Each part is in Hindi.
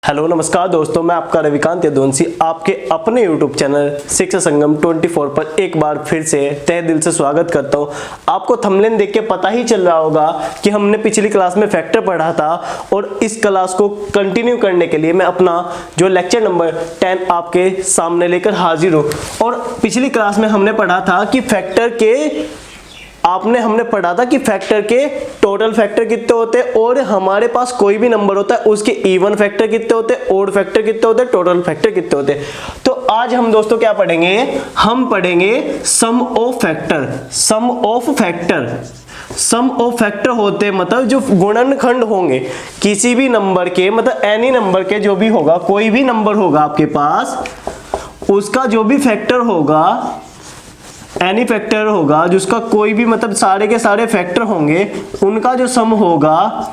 हेलो नमस्कार दोस्तों, मैं आपका रविकांत यदुवंशी आपके अपने YouTube चैनल शिक्षा संगम 24 पर एक बार फिर से तहे दिल से स्वागत करता हूं। आपको थंबनेल देख के पता ही चल रहा होगा कि हमने पिछली क्लास में फैक्टर पढ़ा था और इस क्लास को कंटिन्यू करने के लिए मैं अपना जो लेक्चर नंबर 10 आपके सामने लेकर हाजिर हूँ। और पिछली क्लास में हमने पढ़ा था कि हमने पढ़ा था कि फैक्टर के टोटल फैक्टर कितने होते हैं और हमारे पास कोई भी नंबर होता है उसके इवन फैक्टर कितने होते हैं, ओड फैक्टर कितने होते हैं, टोटल फैक्टर कितने होते हैं। तो आज हम दोस्तों क्या पढ़ेंगे, हम पढ़ेंगे sum of factor. Sum of factor होते हैं मतलब जो गुणनखंड होंगे किसी भी नंबर के, मतलब एनी नंबर के जो भी होगा, कोई भी नंबर होगा आपके पास, उसका जो भी फैक्टर होगा, एनी फैक्टर होगा जिसका कोई भी मतलब सारे के सारे फैक्टर होंगे, उनका जो सम होगा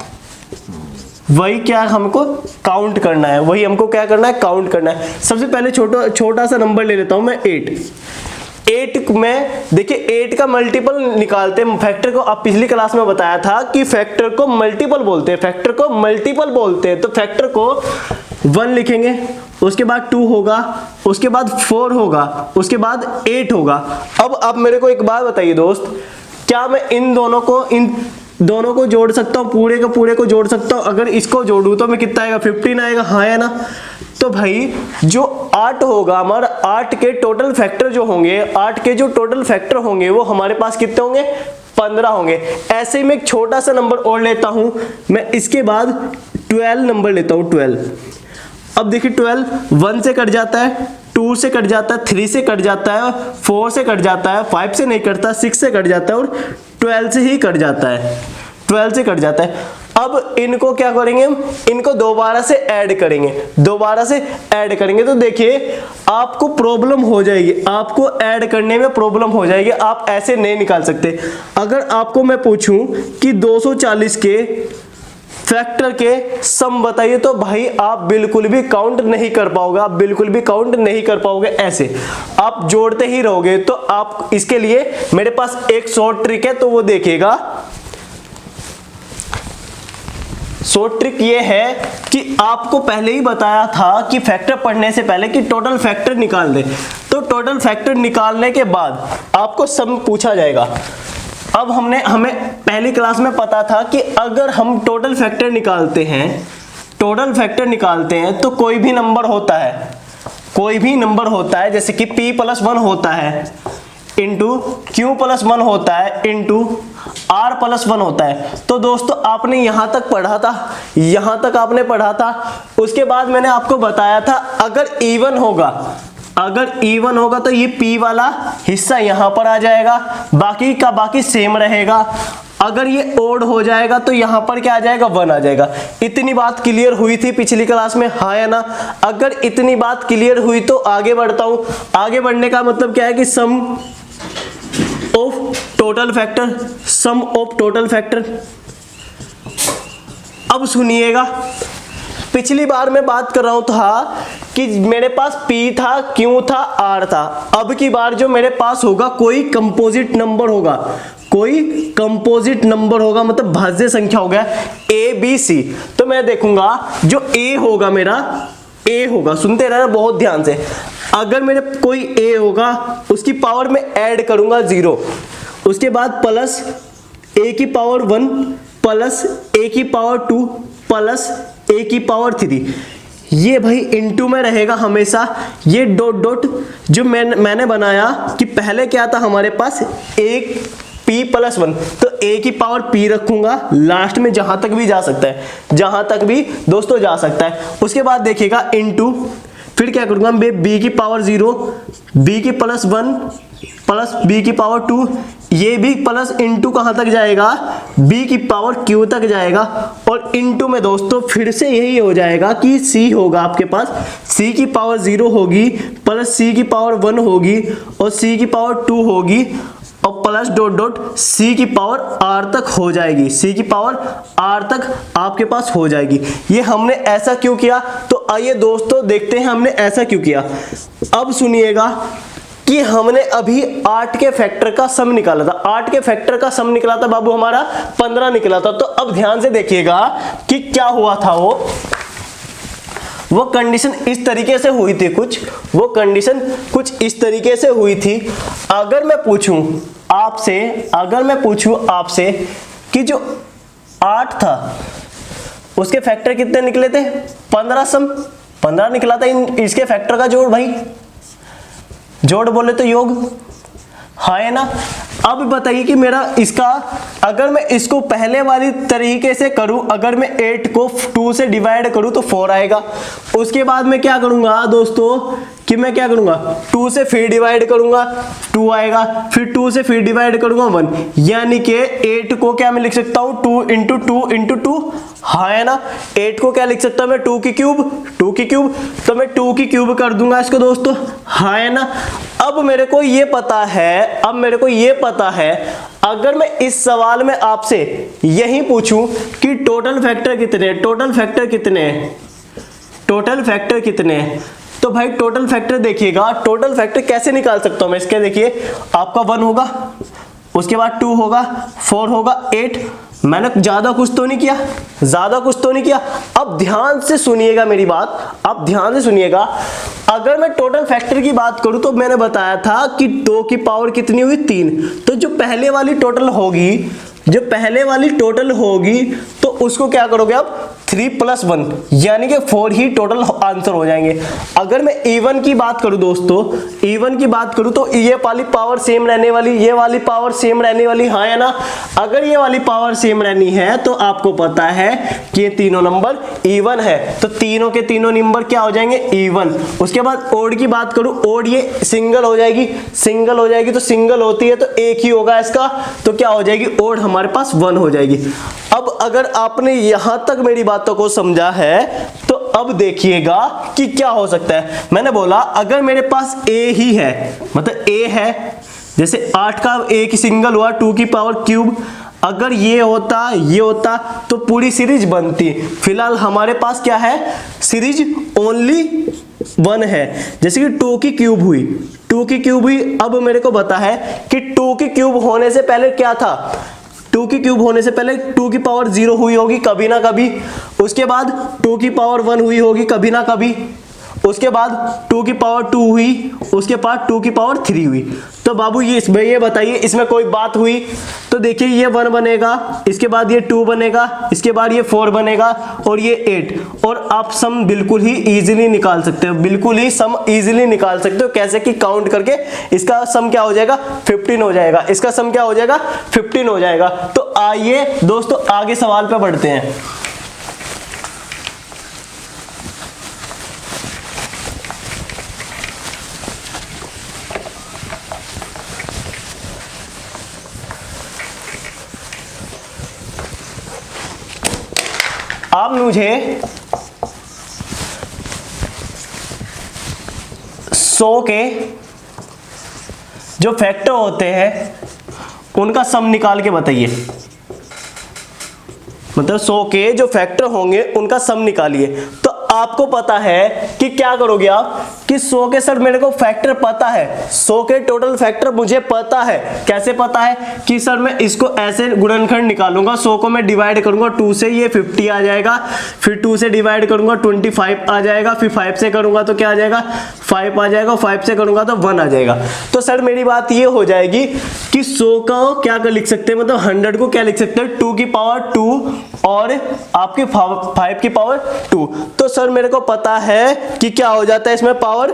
वही क्या हमको काउंट करना है, वही हमको क्या करना है, काउंट करना है। सबसे पहले छोटा सा नंबर ले लेता हूं मैं 8 में। देखिए 8 का मल्टीपल निकालते हैं फैक्टर को। आप पिछली क्लास में बताया था कि फैक्टर को मल्टीपल बोलते हैं, तो फैक्टर को 1 लिखेंगे, उसके बाद 2 होगा, उसके बाद 4 होगा, उसके बाद 8 होगा। अब आप मेरे को एक बात बताइए दोस्त, क्या मैं इन दोनों को जोड़ सकता हूं, पूरे को जोड़ सकता हूं? अगर इसको जोड़ूं तो मैं कितना आएगा, 15 आएगा, हाँ या ना? तो भाई जो 8 होगा हमारा, 8 के टोटल फैक्टर जो होंगे, 8 के जो टोटल फैक्टर होंगे वो हमारे पास कितने होंगे, 15 होंगे। ऐसे ही मैं एक छोटा सा नंबर और लेता हूं, मैं इसके बाद 12 नंबर लेता हूं, 12। अब देखिए 12 1 से कट जाता है, 2 से कट जाता है, 3 से कट जाता है, 4 से कट जाता है, 5 से नहीं कटता, 6 से कट जाता है और 12 से ही कट जाता है, 12 से कट जाता है। अब इनको क्या करेंगे हम, इनको दोबारा से ऐड करेंगे, तो देखिए आपको प्रॉब्लम हो जाएगी, आपको ऐड करने में प्रॉब्लम हो जाएगी, आप ऐसे नहीं निकाल सकते। अगर आपको मैं पूछूं कि 240 के फैक्टर के सम बताइए तो भाई आप बिल्कुल भी काउंट नहीं कर पाओगे, ऐसे आप जोड़ते ही रहोगे। तो आप इसके लिए मेरे पास एक शॉर्ट ट्रिक है, तो वो देखिएगा। शॉर्ट ट्रिक ये है कि आपको पहले ही बताया था कि फैक्टर पढ़ने से पहले कि टोटल फैक्टर निकाल दे, तो टोटल फैक्टर निकालने के बाद आपको सम पूछा जाएगा। अब हमें पहली क्लास में पता था कि अगर हम टोटल फैक्टर निकालते हैं तो कोई भी नंबर होता है, जैसे कि p+1 होता है इंटू q+1 होता है इंटू r+1 होता है। तो दोस्तों आपने यहां तक आपने पढ़ा था। उसके बाद मैंने आपको बताया था अगर इवन होगा तो ये p वाला हिस्सा यहां पर आ जाएगा, बाकी का बाकी सेम रहेगा। अगर ये ओड हो जाएगा तो यहां पर क्या आ जाएगा, 1 आ जाएगा। इतनी बात क्लियर हुई थी पिछली क्लास में, हाँ या ना? अगर इतनी बात क्लियर हुई तो आगे बढ़ता हूं। आगे बढ़ने का मतलब क्या है कि सम ऑफ टोटल फैक्टर। अब सुनिएगा, पिछली बार मैं बात कर रहा हूं था कि मेरे पास p था, q था, r था। अब की बार जो मेरे पास होगा कोई कंपोजिट नंबर होगा, मतलब भाज्य संख्या होगा a b c। तो मैं देखूंगा जो a होगा मेरा, a होगा, सुनते रहना बहुत ध्यान से। अगर मेरे कोई a होगा उसकी पावर में ऐड करूंगा 0, उसके बाद प्लस a की पावर 1 प्लस a की पावर 2 प्लस a की पावर 3, ये भाई इनटू में रहेगा हमेशा। ये डॉट डॉट जो मैंने बनाया कि पहले क्या था हमारे पास, एक p+1, तो a की पावर p रखूंगा लास्ट में, जहां तक भी दोस्तों जा सकता है। उसके बाद देखिएगा इनटू, फिर क्या करूंगा, b की पावर 0, b की +1 प्लस b की पावर 2, ये भी प्लस इनटू कहां तक जाएगा, b की पावर q तक जाएगा। और इनटू में दोस्तों फिर से यही हो जाएगा कि c होगा आपके पास, c की पावर 0 होगी प्लस c की पावर 1 होगी और c की पावर 2 होगी और प्लस डॉट डॉट c की पावर r तक हो जाएगी, c की पावर r तक आपके पास हो जाएगी। ये हमने ऐसा क्यों किया, तो आइए दोस्तों देखते हैं हमने ऐसा क्यों किया। अब सुनिएगा कि हमने अभी 8 के फैक्टर का सम निकाला था, 8 के फैक्टर का सम निकला था बाबू हमारा 15 निकला था। तो अब ध्यान से देखिएगा कि क्या हुआ था वो। वो कंडीशन इस तरीके से हुई थी, वो कंडीशन कुछ इस तरीके से हुई थी। अगर मैं पूछूं आपसे कि जो 8 था उसके फैक्टर कितने निकले थे, 15 निकला था। इसके फैक्टर का जोड़ भाई, जोड़ बोले तो योग, हाँ है ना। अब बताइए कि मेरा इसका, अगर मैं इसको पहले वाली तरीके से करूं, अगर मैं 8 को 2 से डिवाइड करूं तो 4 आएगा। उसके बाद मैं क्या करूंगा दोस्तों कि मैं क्या करूंगा, 2 से फिर डिवाइड करूंगा 2 आएगा, फिर 2 से फिर डिवाइड करूंगा 1, यानी कि 8 को क्या मैं लिख सकता हूं 2 इंटू 2 इंटू 2, हाँ है ना। 8 को क्या लिख सकता हूं मैं 2 की क्यूब, तो मैं 2 की क्यूब कर दूंगा इसको दोस्तों, हाँ है ना। अब मेरे को ये पता है, अगर मैं इस सवाल में आपसे यही पूछूं कि टोटल फैक्टर कितने, तो भाई टोटल फैक्टर देखिएगा, टोटल फैक्टर कैसे निकाल सकता हूं मैं इसके, देखिए आपका 1 होगा, उसके बाद 2 होगा, 4 होगा, 8। मैंने ज्यादा कुछ तो नहीं किया। अब ध्यान से सुनिएगा मेरी बात, अगर मैं टोटल फैक्टर की बात करूं तो मैंने बताया था कि 2 की पावर कितनी हुई 3, तो जो पहले वाली टोटल होगी तो उसको क्या करोगे आप 3 + 1 यानी कि 4 ही टोटल आंसर हो जाएंगे। अगर मैं इवन की बात करूं दोस्तों, तो ये वाली पावर सेम रहने वाली, ये वाली पावर सेम रहने वाली, हाँ है ना। अगर ये वाली पावर सेम रहनी है तो आपको पता है कि ये तीनों नंबर इवन है, तो तीनों के तीनों नंबर क्या हो जाएंगे इवन। उसके बाद ओड की बात करूं, ओड ये सिंगल हो जाएगी, तो सिंगल होती है तो एक ही होगा इसका, तो क्या हो जाएगी ओड हमारे पास 1 हो जाएगी। अब अगर आपने यहां तक मेरी बातों को समझा है तो अब देखिएगा कि क्या हो सकता है। मैंने बोला अगर मेरे पास a ही है, मतलब a है, जैसे 8 का a की सिंगल हुआ 2 की पावर क्यूब, अगर ये होता तो पूरी सीरीज बनती। फिलहाल हमारे पास क्या है, सीरीज ओनली 1 है। जैसे कि 2 की क्यूब हुई, अब मेरे को पता है कि 2 की क्यूब होने से पहले क्या था, 2 की क्यूब होने से पहले 2 की पावर 0 हुई होगी कभी ना कभी, उसके बाद 2 की पावर 1 हुई होगी कभी ना कभी, उसके बाद 2 की पावर 2 हुई, उसके बाद 2 की पावर 3 हुई। तो बाबू ये बताइए इसमें कोई बात हुई, तो देखिए ये 1 बनेगा, इसके बाद ये 2 बनेगा, इसके बाद ये 4 बनेगा और ये 8, और आप सम बिल्कुल ही इजीली निकाल सकते हो, कैसे कि काउंट करके इसका सम क्या हो जाएगा 15 हो जाएगा, इसका सम क्या हो जाएगा 15 हो जाएगा। तो आइए दोस्तों आगे सवाल पे बढ़ते हैं। अब मुझे 100 के जो फैक्टर होते हैं उनका सम निकाल के बताइए, मतलब 100 के जो फैक्टर होंगे उनका सम निकालिए। तो आपको पता है कि क्या करोगे आप कि 100 के सर मेरे को फैक्टर पता है, 100 के टोटल फैक्टर मुझे पता है। कैसे पता है कि सर मैं इसको ऐसे गुणनखंड निकालूंगा, 100 को मैं डिवाइड करूंगा 2 से, ये 50 आ जाएगा, फिर 2 से डिवाइड करूंगा 25 आ जाएगा, फिर 5 से करूंगा तो क्या आ जाएगा 5 आ जाएगा, 5 से करूंगा तो 1 आ जाएगा। तो सर मेरी बात ये हो जाएगी कि 100 का क्या कर लिख सकते हैं, मतलब 100 को क्या लिख सकते हैं 2 की पावर 2 और आपके 5 की पावर 2। तो सर मेरे को पता है कि क्या हो जाता है इसमें पावर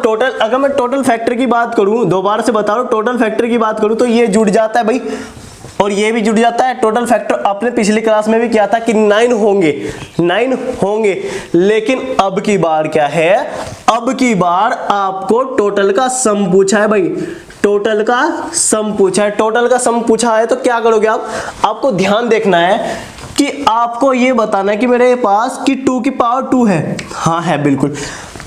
टोटल। अगर मैं टोटल फैक्टर की बात करूं, दोबारा से बता रहा हूं, टोटल फैक्टर की बात करूं तो ये जुड़ जाता है भाई, और ये भी जुड़ जाता है। टोटल फैक्टर आपने पिछली क्लास में भी किया था कि 9 होंगे, लेकिन अब की बार क्या है, अब की बार आपको टोटल का सम पूछा है भाई, टोटल का सम पूछा है। तो क्या करोगे आपको ध्यान देखना है कि आपको ये बताना है कि मेरे पास कि 2 की पावर 2 है, हाँ है बिल्कुल।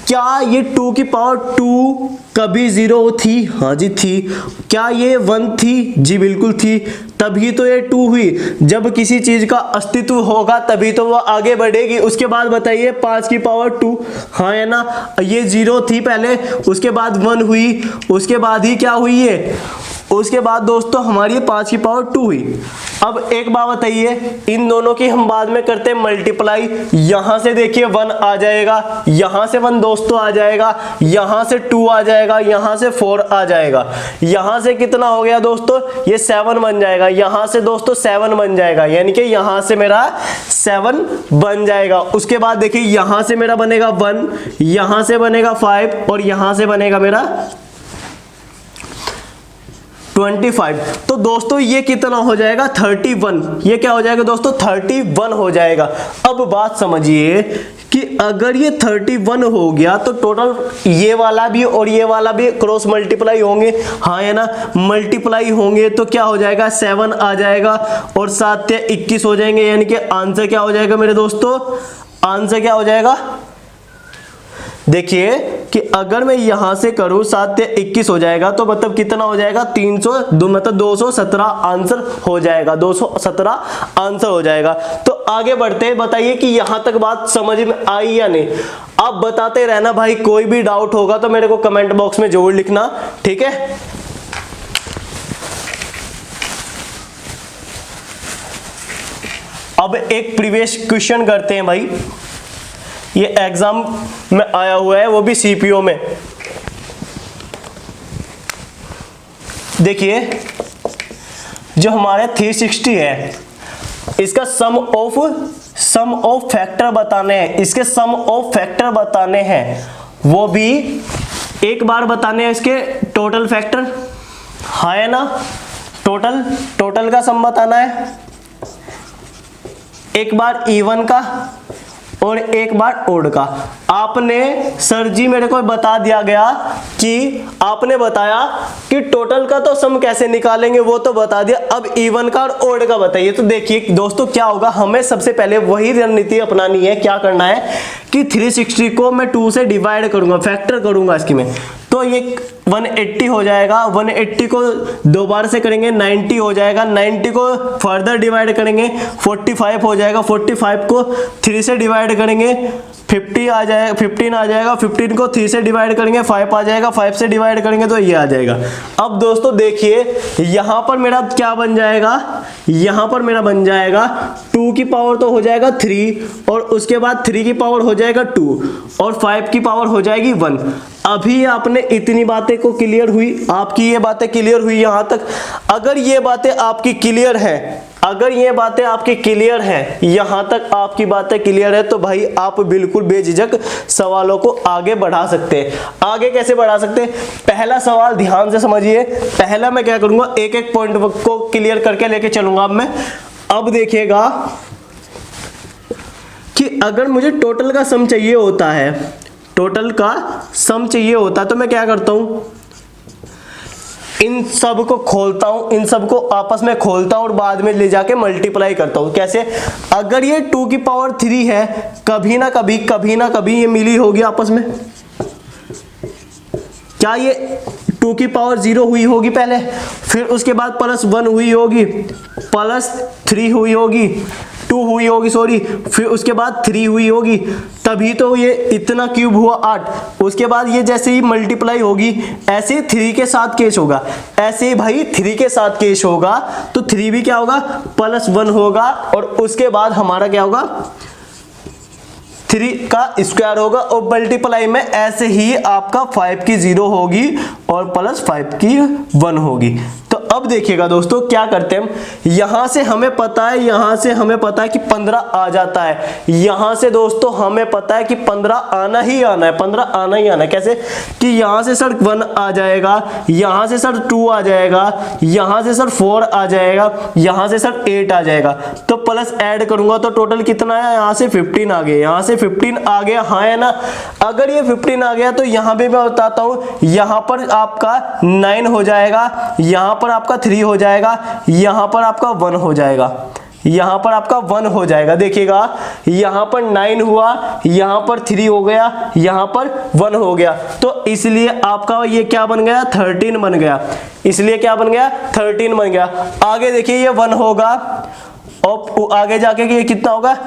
क्या ये 2 की पावर 2 कभी 0 थी? हाँ जी थी। क्या ये 1 थी? जी बिल्कुल थी, तभी तो ये 2 हुई। जब किसी चीज का अस्तित्व होगा तभी तो वो आगे बढ़ेगी। उसके बाद बताइए 5 की पावर 2, हाँ है ना, ये 0 थी पहले, उसके बाद 1 हुई, उसके बाद ही क्या हुई है, उसके बाद दोस्तों हमारी 5 की पावर 2 हुई। अब एक बात बताइए, इन दोनों की हम बाद में करते हैं मल्टीप्लाई। यहां से देखिए 1 आ जाएगा, यहां से 1 दोस्तों आ जाएगा, यहां से 2 आ जाएगा, यहां से 4 आ जाएगा, यहां से कितना हो गया दोस्तों, ये 7 बन जाएगा, यहां से दोस्तों 7 बन जाएगा, यानी कि यहां से मेरा 7 बन जाएगा। उसके बाद देखिए यहां से मेरा बनेगा 1, यहां से बनेगा 5 और यहां से बनेगा मेरा 25। तो दोस्तों ये कितना हो जाएगा 31। ये क्या हो जाएगा दोस्तों 31 हो जाएगा। अब बात समझिए कि अगर ये 31 हो गया तो टोटल ये वाला भी और ये वाला भी क्रॉस मल्टीप्लाई होंगे, हाँ है ना, मल्टीप्लाई होंगे तो क्या हो जाएगा 7 आ जाएगा और 7 से 21 हो जाएंगे, यानी कि आंसर क्या हो जाएगा मेरे दोस्तों, आंसर क्या हो जाएगा, देखिए कि अगर मैं यहां से करूं 7 से 21 हो जाएगा तो मतलब कितना हो जाएगा 302, मतलब 217 आंसर हो जाएगा, 217 आंसर हो जाएगा। तो आगे बढ़ते हैं, बताइए कि यहां तक बात समझ में आई या नहीं। आप बताते रहना भाई, कोई भी डाउट होगा तो मेरे को कमेंट बॉक्स में जरूर लिखना, ठीक है। अब एक प्रीवियस क्वेश्चन करते हैं भाई, ये एग्जाम में आया हुआ है, वो भी सीपीओ में। देखिए जो हमारे 360 है, इसका सम ऑफ फैक्टर बताने हैं, इसके सम ऑफ फैक्टर बताने हैं, वो भी एक बार बताने हैं इसके टोटल फैक्टर, हाँ है ना, टोटल का सम बताना है, एक बार इवन का और एक बार ओड का। आपने सर जी मेरे को बता दिया गया कि आपने बताया कि टोटल का तो सम कैसे निकालेंगे वो तो बता दिया, अब इवन का और ओड का बताइए। तो देखिए दोस्तों क्या होगा, हमें सबसे पहले वही रणनीति अपनानी है। क्या करना है कि 360 को मैं 2 से डिवाइड करूंगा, फैक्टर करूंगा इसकी में, तो ये 180 हो जाएगा, 180 को 2 बार से करेंगे 90 हो जाएगा, 90 को फर्दर डिवाइड करेंगे 45 हो जाएगा, 45 को 3 से डिवाइड करेंगे 15 आ जाएगा, 15 को 3 से डिवाइड करेंगे 5 आ जाएगा, 5 से डिवाइड करेंगे तो ये आ जाएगा। अब दोस्तों देखिए यहां पर मेरा क्या बन जाएगा, यहां पर मेरा बन जाएगा 2 की पावर तो हो जाएगा 3 और उसके बाद 3 की पावर हो जाएगा 2 और 5 की पावर हो जाएगी 1। अभी आपने इतनी बातें को क्लियर हुई, आपकी ये बातें क्लियर हुई यहां तक। अगर ये बातें आपकी क्लियर है, अगर ये बातें आपकी क्लियर हैं, यहां तक आपकी बातें क्लियर है, तो भाई आप बिल्कुल बेझिझक सवालों को आगे बढ़ा सकते हैं। आगे कैसे बढ़ा सकते हैं, पहला सवाल ध्यान से समझिए। पहला मैं क्या करूंगा, एक एक पॉइंट को क्लियर करके लेके चलूंगा अब मैं। अब देखिएगा कि अगर मुझे टोटल का सम चाहिए होता है, टोटल का सम चाहिए होता है तो मैं क्या करता हूं, इन सब को खोलता हूं, इन सब को आपस में खोलता हूं और बाद में ले जाके मल्टीप्लाई करता हूं। कैसे, अगर ये 2 की पावर 3 है, कभी ना कभी ये मिली होगी आपस में। क्या ये 2 की पावर 0 हुई होगी पहले, फिर उसके बाद +1 हुई होगी, +3 हुई होगी, 2 हुई होगी सॉरी, फिर उसके बाद 3 हुई होगी, तभी तो ये इतना क्यूब हुआ 8। उसके बाद ये जैसे ही मल्टीप्लाई होगी ऐसे ही 3 के साथ केस होगा, ऐसे ही भाई 3 के साथ केस होगा, तो 3 भी क्या होगा +1 होगा और उसके बाद हमारा क्या होगा 3 का स्क्वायर होगा और मल्टीप्लाई में ऐसे ही आपका 5 की 0 होगी और +5 की 1 होगी। तो अब देखिएगा दोस्तों क्या करते हैं हम, यहां से हमें पता है, यहां से हमें पता है कि 15 आ जाता है, यहां से दोस्तों हमें पता है कि 15 आना ही आना है, 15 आना ही आना है। कैसे कि यहां से सर 1 आ जाएगा, यहां से सर 2 आ जाएगा, यहां से सर 4 आ जाएगा, यहां से सर 8 आ जाएगा, तो प्लस ऐड करूंगा तो टोटल कितना है, यहां से 15 आ गया, यहां से 15 आ गया, हाँ है ना। अगर ये 15 आ गया तो यहां पे मैं बताता हूं, यहां पर आपका 9 हो जाएगा, यहां पर आपका 3 हो जाएगा, यहां पर आपका 1 हो जाएगा, यहां पर आपका 1 हो जाएगा। देखिएगा यहां पर 9 हुआ, यहां पर 3 हो गया, यहां पर 1 हो गया, तो इसलिए आपका ये क्या बन गया 13 बन गया, इसलिए क्या बन गया 13 बन गया। आगे देखिए ये 1 होगा और आगे जाके ये कितना होगा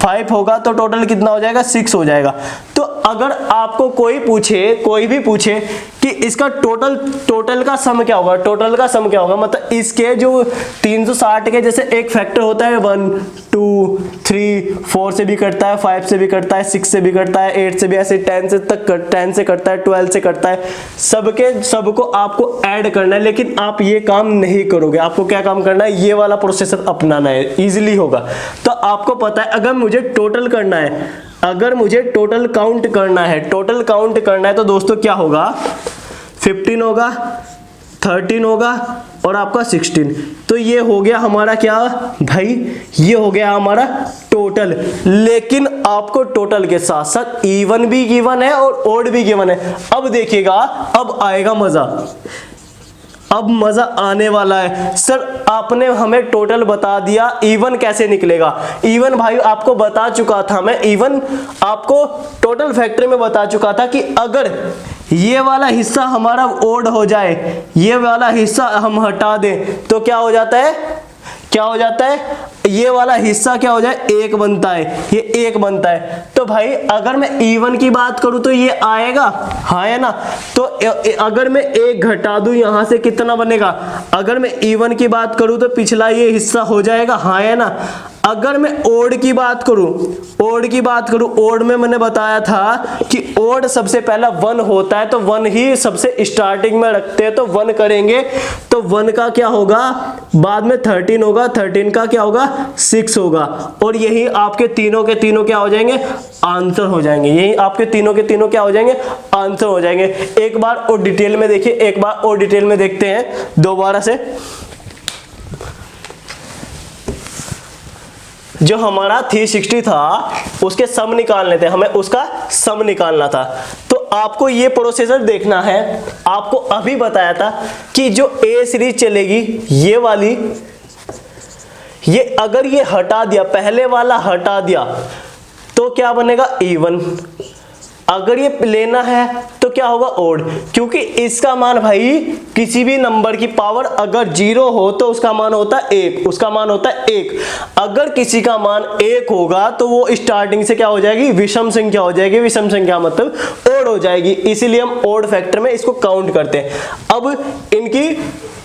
5 होगा, तो टोटल कितना हो जाएगा 6 हो जाएगा। तो अगर आपको कोई भी पूछे कि इसका टोटल का सम क्या होगा, टोटल का सम क्या होगा, मतलब इसके जो 360 के जैसे एक फैक्टर होता है 1 2 3 4 से भी कटता है, 5 से भी कटता है, 6 से भी कटता है, 8 से भी, ऐसे 10 से कटता है, 12 से कटता है, सबको आपको ऐड करना है। लेकिन आप ये काम नहीं करोगे, आपको क्या काम करना है, ये वाला प्रोसेसर अपनाना है, इजीली होगा। तो आपको पता है अगर मुझे टोटल करना है, अगर मुझे टोटल काउंट करना है तो दोस्तों क्या होगा, 15 होगा, 13 होगा और आपका 16। तो ये हो गया हमारा क्या भाई, ये हो गया हमारा टोटल। लेकिन आपको टोटल के साथ साथ इवन भी गिवन है और ओड भी गिवन है। अब देखिएगा, अब आएगा मजा, अब मजा आने वाला है। सर आपने हमें टोटल बता दिया, इवन कैसे निकलेगा? इवन भाई आपको बता चुका था मैं, इवन आपको टोटल फैक्टर में बता चुका था कि अगर ये वाला हिस्सा हमारा ओड हो जाए, ये वाला हिस्सा हम हटा दें तो क्या हो जाता है, क्या हो जाता है, ये वाला हिस्सा क्या हो जाए, 1 बनता है, ये 1 बनता है। तो भाई अगर मैं इवन की बात करूं तो ये आएगा, हाँ है ना। तो अगर मैं 1 घटा दूं यहां से कितना बनेगा, अगर मैं इवन की बात करूं तो पिछला ये हिस्सा हो जाएगा, हाँ है ना। अगर मैं ओड की बात करूं, ओड में मैंने बताया था कि ओड सबसे पहला 1 होता है, तो 1 ही सबसे स्टार्टिंग में रखते हैं, तो 1 करेंगे तो 1 का क्या होगा, बाद में 13 होगा, 13 का क्या होगा, 6 होगा, और यही आपके तीनों के तीनों क्या हो जाएंगे, आंसर हो जाएंगे। यही आपके तीनों के तीनों क्या हो जाएंगे, आंसर हो जाएंगे। एक बार और डिटेल में देखिए, एक बार और डिटेल में देखते हैं दोबारा से। जो हमारा 360 था उसके सम निकालने थे, हमें उसका सम निकालना था। तो आपको ये प्रोसेसर देखना है, आपको अभी बताया था कि जो ए सीरीज चलेगी ये वाली, ये अगर ये हटा दिया, पहले वाला हटा दिया तो क्या बनेगा, इवन। अगर ये लेना है तो क्या होगा, ओड। क्योंकि इसका मान भाई किसी भी नंबर की पावर अगर 0 हो तो उसका मान होता है 1, उसका मान होता है 1। अगर किसी का मान 1 होगा तो वो स्टार्टिंग से क्या हो जाएगी, विषम संख्या हो जाएगी। विषम संख्या मतलब ओड हो जाएगी, इसीलिए हम ओड फैक्टर में इसको काउंट करते हैं। अब इनकी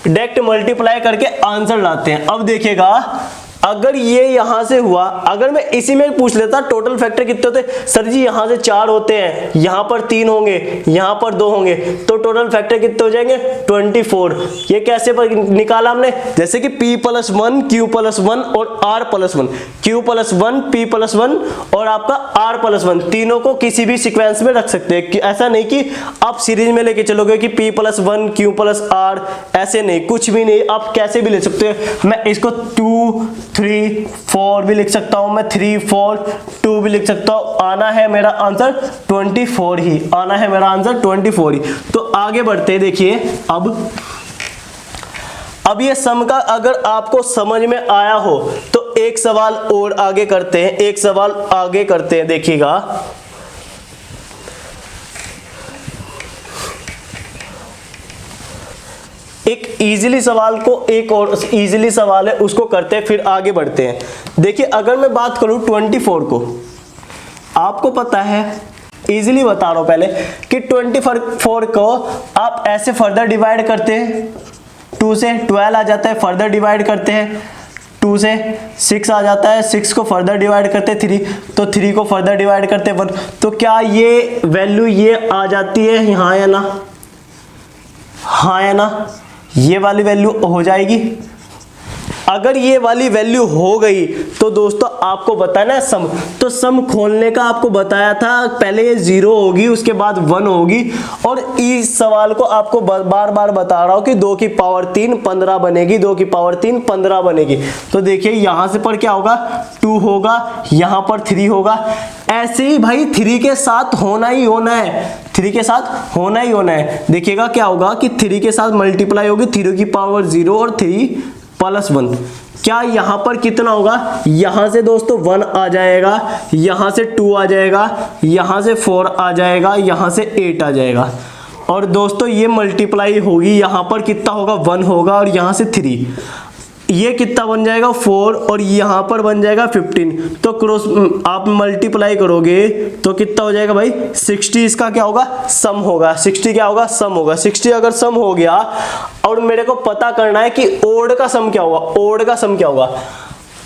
डायरेक्ट मल्टीप्लाई करके आंसर लाते हैं। अब देखिएगा, अगर ये यहां से हुआ, अगर मैं इसी में पूछ लेता टोटल फैक्टर कितने होते, सर जी यहां से 4 होते हैं, यहां पर 3 होंगे, यहां पर 2 होंगे, तो टोटल फैक्टर कितने हो जाएंगे, 24। ये कैसे निकाला हमने, जैसे कि p+1 q+1 और r+1, q+1 p+1 और आपका r+1, तीनों को किसी भी सीक्वेंस में रख सकते हैं। ऐसा नहीं कि आप सीरीज में लेके चलोगे कि p+1 q+r, ऐसे नहीं, कुछ भी नहीं, आप कैसे भी ले सकते हो। मैं इसको 2 3 4 भी लिख सकता हूं, मैं 3 4 2 भी लिख सकता हूं। आना है मेरा आंसर 24 ही, आना है मेरा आंसर 24 ही। तो आगे बढ़ते हैं, देखिए अब ये सम का अगर आपको समझ में आया हो तो एक सवाल और आगे करते हैं, एक सवाल आगे करते हैं। देखिएगा, एक इजीली सवाल को, एक और इजीली सवाल है उसको करते हैं, फिर आगे बढ़ते हैं। देखिए अगर मैं बात करूं 24 को, आपको पता है, इजीली बता रहा हूं पहले कि 24 को आप ऐसे फर्दर डिवाइड करते हैं, 2 से 12 आ जाता है, फर्दर डिवाइड करते हैं, 2 से 6 आ जाता है, 6 को फर्दर डिवाइड करते हैं 3, तो 3 को फर्दर डिवाइड करते हैं 1। तो क्या ये वैल्यू ये आ जाती है, हाँ या ना, हाँ या ना, ये वाली वैल्यू हो जाएगी। अगर ये वाली वैल्यू हो गई तो दोस्तों आपको बताना है सम, तो सम खोलने का आपको बताया था, पहले ये 0 होगी, उसके बाद 1 होगी। और इस सवाल को आपको बार बार बता रहा हूं कि 2 की पावर 3 15 बनेगी, 2 की पावर 3 15 बनेगी। तो देखिए यहां से पर क्या होगा, 2 होगा, यहां पर 3 होगा। ऐसे ही भाई 3 के साथ होना ही होना है, 3 के साथ होना ही होना है। देखिएगा क्या होगा कि 3 के साथ मल्टीप्लाई होगी, 3 की पावर 0 और 3+1। क्या यहां पर कितना होगा, यहां से दोस्तों 1 आ जाएगा, यहां से 2 आ जाएगा, यहां से 4 आ जाएगा, यहां से 8 आ जाएगा। और दोस्तों ये मल्टीप्लाई होगी, यहां पर कितना होगा, 1 होगा और यहां से 3। ये कितना बन जाएगा 4 और यहाँ पर बन जाएगा 15। तो क्रॉस आप मल्टीप्लाई करोगे तो कितना हो जाएगा भाई 60। इसका क्या होगा सम होगा। 60 क्या होगा सम होगा। 60 अगर सम हो गया और मेरे को पता करना है कि ओड का सम क्या होगा। ओड का सम क्या होगा।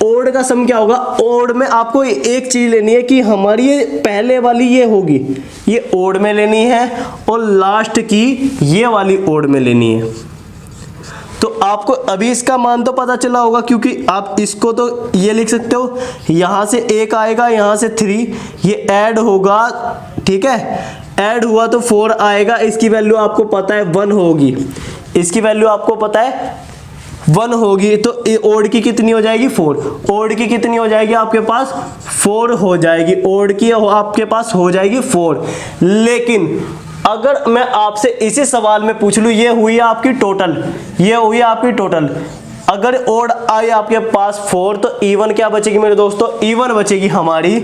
ओड का सम क्या होगा। ओड में आपको एक चीज लेनी है कि हमारी ये पहले वाली ये होगी, ये ओड में लेनी है और लास्ट की ये वाली ओड में लेनी है। तो आपको अभी इसका मान तो पता चला होगा क्योंकि आप इसको तो ये लिख सकते हो, यहां से 1 आएगा, यहां से 3, ये ऐड होगा, ठीक है। ऐड हुआ तो 4 आएगा, इसकी वैल्यू आपको पता है 1 होगी, इसकी वैल्यू आपको पता है 1 होगी। तो ओड की कितनी हो जाएगी 4। ओड की कितनी हो जाएगी आपके पास 4 हो जाएगी। ओड की आपके पास हो जाएगी 4। लेकिन अगर मैं आपसे इसी सवाल में पूछ लूं, ये हुई आपकी टोटल, ये हुई आपकी टोटल, अगर ओड आई आपके पास 4 तो इवन क्या बचेगी मेरे दोस्तों। इवन बचेगी हमारी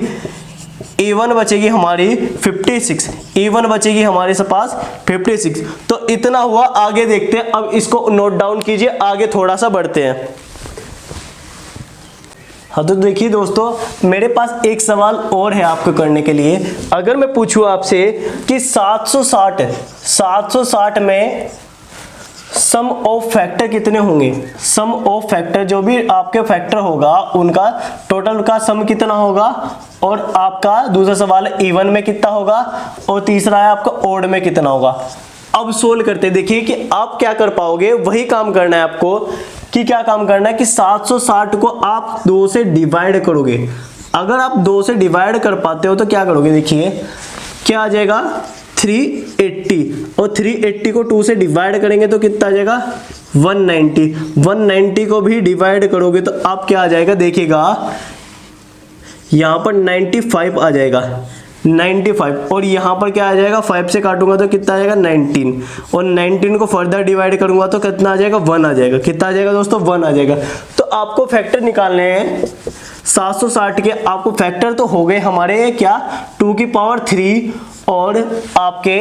56। इवन बचेगी हमारे पास 56। तो इतना हुआ। आगे देखते हैं, अब इसको नोट डाउन कीजिए, आगे थोड़ा सा बढ़ते हैं। हाँ तो देखिए दोस्तों, मेरे पास एक सवाल और है आपको करने के लिए। अगर मैं पूछूं आपसे कि 760 में सम ऑफ फैक्टर कितने होंगे। सम ऑफ फैक्टर जो भी आपके फैक्टर होगा उनका टोटल का सम कितना होगा। और आपका दूसरा सवाल है इवन में कितना होगा और तीसरा है आपका ओड में कितना होगा। अब सोल्व करते देखिए कि आप क्या कर पाओगे। वही काम करना है आपको कि क्या काम करना है कि 760 को आप 2 से डिवाइड करोगे। अगर आप 2 से डिवाइड कर पाते हो तो क्या करोगे, देखिए क्या आ जाएगा 380 और 380 को 2 से डिवाइड करेंगे तो कितना आ जाएगा 190। 190 को भी डिवाइड करोगे तो आप क्या आ जाएगा, देखिएगा यहां पर 95 आ जाएगा, 95। और यहाँ पर क्या आ जाएगा 5 से काटूंगा तो कितना आ जाएगा 19 और 19 को फर्दर डिवाइड करूंगा तो कितना आ जाएगा 1 आ जाएगा। कितना आ जाएगा दोस्तों 1 आ जाएगा। तो आपको फैक्टर निकालने हैं 760 के। आपको फैक्टर तो हो गए हमारे क्या 2 की पावर 3 और आपके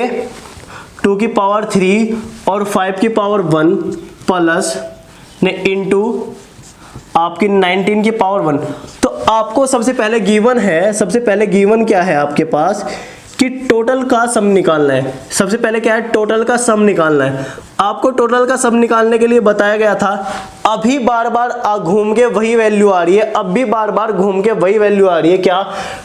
2 की पावर 3 और 5 की पावर 1 प्लस ने इनटू आपकी 19 की पावर 1। तो आपको सबसे पहले गिवन है, सबसे पहले गिवन क्या है आपके पास कि टोटल का सम निकालना है। सबसे पहले क्या है, टोटल का सम निकालना है। आपको टोटल का सम निकालने के लिए बताया गया था। अभी बार बार घूम के वही वैल्यू आ रही है, अब भी बार बार घूम के वही वैल्यू आ रही है क्या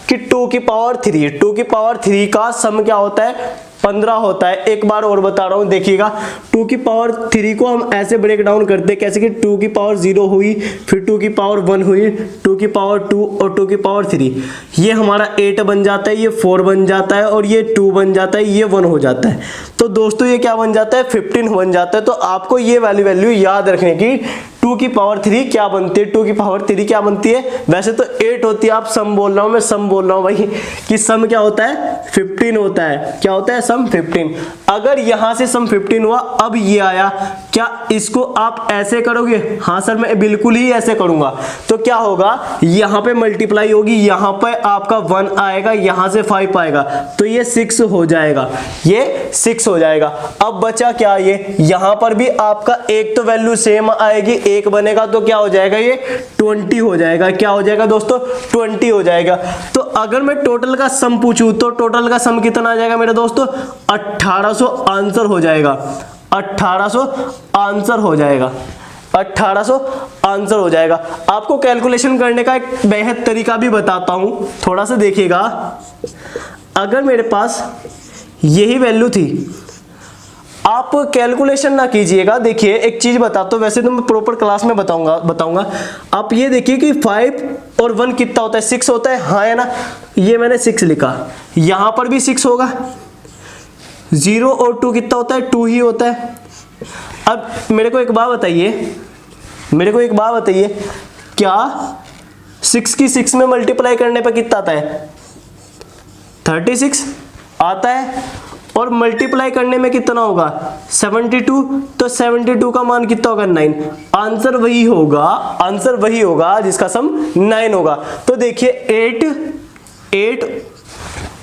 कि 2 की पावर 3। 2 की पावर 3 का सम क्या होता है 15 होता है। एक बार और बता रहा हूं, देखिएगा 2 की पावर 3 को हम ऐसे ब्रेक डाउन करते हैं कैसे कि 2 की पावर 0 हुई, फिर 2 की पावर 1 हुई, 2 की पावर 2 और 2 की पावर 3। ये हमारा 8 बन जाता है, ये 4 बन जाता है और ये 2 बन जाता है, ये 1 हो जाता है। तो दोस्तों ये क्या बन जाता है 15 बन जाता है। तो आपको ये वाली वैल्यू याद रखने की 2 की पावर 3 क्या बनती है। 2 की पावर 3 क्या बनती है, वैसे तो 8 होती है, आप सम बोल रहा हूं, मैं सम बोल रहा हूं भाई कि सम क्या होता है 15 होता है। क्या होता है सम 15। अगर यहां से सम 15 हुआ, अब ये आया, क्या इसको आप ऐसे करोगे। हाँ सर मैं बिल्कुल ही ऐसे करूंगा। तो क्या होगा, यहां पे मल्टीप्लाई होगी, यहां पे आपका 1 आएगा, यहां से 5 आएगा तो ये 6 हो जाएगा, ये 6 हो जाएगा। अब बचा क्या, ये यहां पर भी आपका एक तो वैल्यू सेम आएगी, एक बनेगा तो क्या हो जाएगा ये 20 हो जाएगा। क्या हो जाएगा दोस्तों 20 हो जाएगा। तो अगर मैं टोटल का सम पूछूं तो टोटल का सम कितना आ जाएगा मेरे दोस्तों 1800 आंसर हो जाएगा। 1800 आंसर हो जाएगा। 1800 आंसर हो जाएगा। आपको कैलकुलेशन करने का एक बेहद तरीका भी बताता हूं, थोड़ा सा देखिएगा। अगर मेरे पास यही वैल्यू थी, आप कैलकुलेशन ना कीजिएगा। देखिए एक चीज बताता हूं, वैसे तो मैं प्रॉपर क्लास में बताऊंगा। आप ये देखिए कि 5 और 1 कितना होता है 6 होता है, हाँ है ना। ये मैंने 6 लिखा, यहां पर भी 6 होगा। 0 और 2 कितना होता है 2 ही होता है। अब मेरे को एक बात बताइए, क्या 6 की 6 में मल्टीप्लाई करने पर कितना आता है 36 आता है। और मल्टीप्लाई करने में कितना होगा 72। तो 72 का मान कितना होगा 9। आंसर वही होगा जिसका सम 9 होगा। तो देखिए 8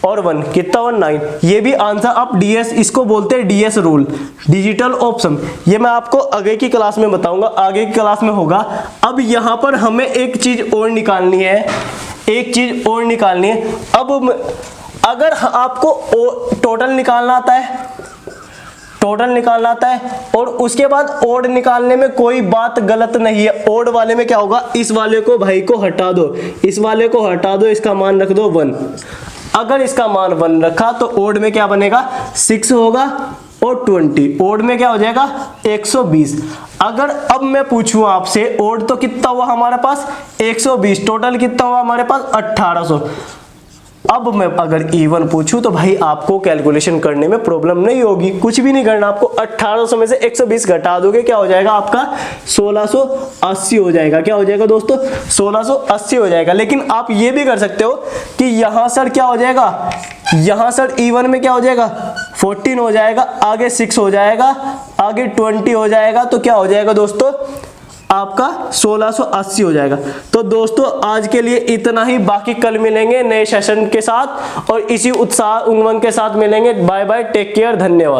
और 1 कितना 1 9। ये भी आंसर आप डीएस, इसको बोलते हैं डीएस रूल, डिजिटल ऑप्शन। ये मैं आपको आगे की क्लास में बताऊंगा, आगे की क्लास में होगा। अब यहाँ पर हमें एक चीज और निकालनी है, एक चीज और निकालनी है। अब अगर आपको टोटल निकालना आता है, टोटल निकालना आता है, और उसके बाद ओड निकालने में कोई बात गलत नहीं है। ओड वाले में क्या होगा, इस वाले को भाई को हटा दो, इस वाले को हटा दो, इसका मान रख दो 1। अगर इसका मान 1 रखा तो ओड में क्या बनेगा 6 होगा और 20, ओड में क्या हो जाएगा 120। अगर अब मैं पूछूं आपसे, ओड तो कितना हुआ हमारे पास 120, टोटल कितना हुआ हमारे पास 1800। अब मैं अगर इवन पूछूं तो भाई आपको कैलकुलेशन करने में प्रॉब्लम नहीं होगी, कुछ भी नहीं करना आपको। 1800 में से 120 घटा दोगे, क्या हो जाएगा आपका 1680 हो जाएगा। क्या हो जाएगा दोस्तों 1680 हो जाएगा। लेकिन आप ये भी कर सकते हो कि यहां सर क्या हो जाएगा, यहां सर इवन में क्या हो जाएगा 14 हो जाएगा, आगे 6 हो जाएगा, आगे 20 हो जाएगा, तो क्या हो जाएगा दोस्तों आपका 1680 हो जाएगा। तो दोस्तों आज के लिए इतना ही, बाकी कल मिलेंगे नए सेशन के साथ और इसी उत्साह उमंग के साथ मिलेंगे। बाय बाय, टेक केयर, धन्यवाद।